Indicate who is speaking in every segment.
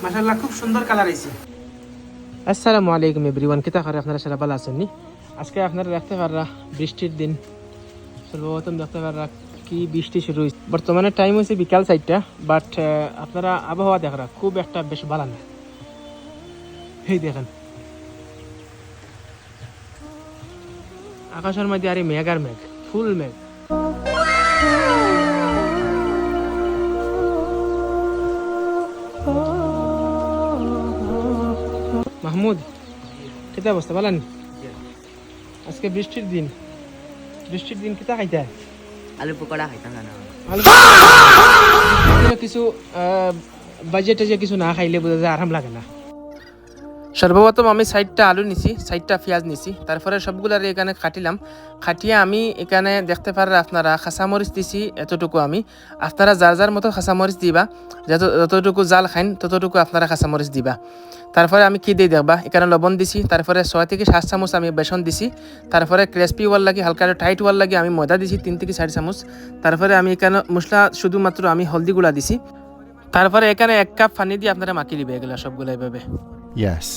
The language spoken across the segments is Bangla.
Speaker 1: মাশাআল্লাহ খুব সুন্দর কালার হইছে। আসসালামু আলাইকুম এভরিওয়ান, কিতা করে আপনারা সবাই ভালো আছেন নি? আজকে আপনারা দেখতে পাররা বৃষ্টির দিন, সর্বপ্রথম দেখতে পাররা কি বৃষ্টি শুরু হয়েছে। বর্তমানে টাইম হয়েছে বিকাল 4টা, বাট আপনারা আবহাওয়া দেখরা খুব একটা বেশ ভালো না। এই দেখেন আকাশের মধ্যে আরে মেঘ আর মেঘ, ফুল মেঘ। মাহমুদ, কিতা অবস্থা ভালো নি? আজকে বৃষ্টির দিন কিতা খাইতে?
Speaker 2: আলু পকোড়া খাইতাম না।
Speaker 1: কিছু বাজেটে যে কিছু না খাইলে বোঝা যায় আরাম লাগে না। সর্বপ্রথম আমি 6টা আলু নিছি, 6টা পেঁয়াজ নিছি, তারপরে সবগুলার এখানে খাটিয়ে আমি এখানে দেখতে পারেন আপনারা খাসামরিচ দিছি এতটুকু। আমি আপনারা যার যার মতো খাসামরিচ দিবা, যতটুকু জাল খাইন ততটুকু আপনারা খাসামরিচ দিবা। তারপরে আমি কি দিয়ে দেখবা, এখানে লবণ দিছি, তারপরে 6 থেকে 7 চামচ আমি বেসন দিছি, তারপরে ক্রিসপি ওয়াল লাগি হালকা টাইট ওয়াল লাগি আমি ময়দা দিছি 3 থেকে 4 চামচ। তারপরে আমি এখানে মশলা শুধুমাত্র আমি হলদি গুঁড়া দিছি। তারপরে এখানে 1 কাপ পানি দিয়ে আপনারা মাখিয়ে দিবে এগুলো সবগুলো এভাবে।
Speaker 3: Yes.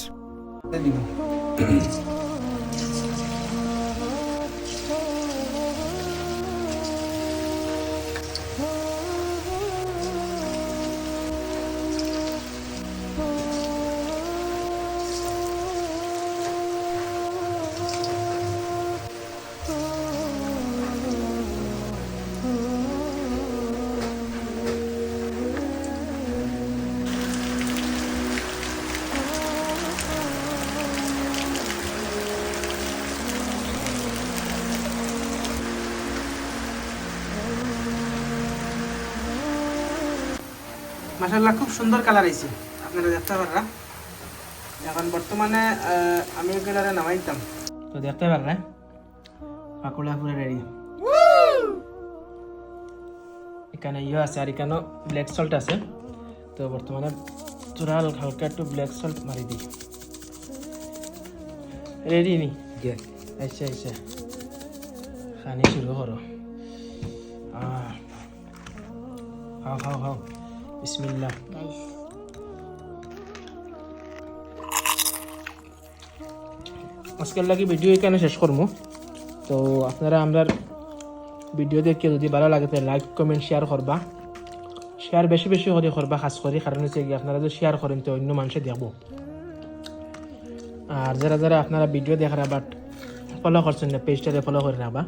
Speaker 1: মাশাআল্লাহ খুব সুন্দর কালার হয়েছে, আপনারা দেখতে পাররা। এখন বর্তমানে আমি এগুলারে নামাইতাম, তো দেখতে পাররা পাকোড়া পুরো রেডি। এখানে আছে আর এখানে ব্ল্যাক সল্ট আছে, তো বর্তমানে তোরা হালকা একটু ব্ল্যাক সল্ট মারি দিই। রেডি নি? আচ্ছা আচ্ছা, খানি শুরু করো। খাও খাও খাও, বিসমিল্লাহ। আজকের লাগি ভিডিও এখানে শেষ করবো। তো আপনারা আমরা ভিডিও দেখে যদি ভালো লাগে তাহলে লাইক কমেন্ট শেয়ার করবা, শেয়ার বেশি বেশি করে করবা খাস করে, কারণ হচ্ছে কি আপনারা যদি শেয়ার করেন তো অন্য মানুষে দেখবো। আর যারা যারা আপনারা ভিডিও দেখারা বাট ফলো করছেন না, পেজটাতে ফলো করে রাখবা।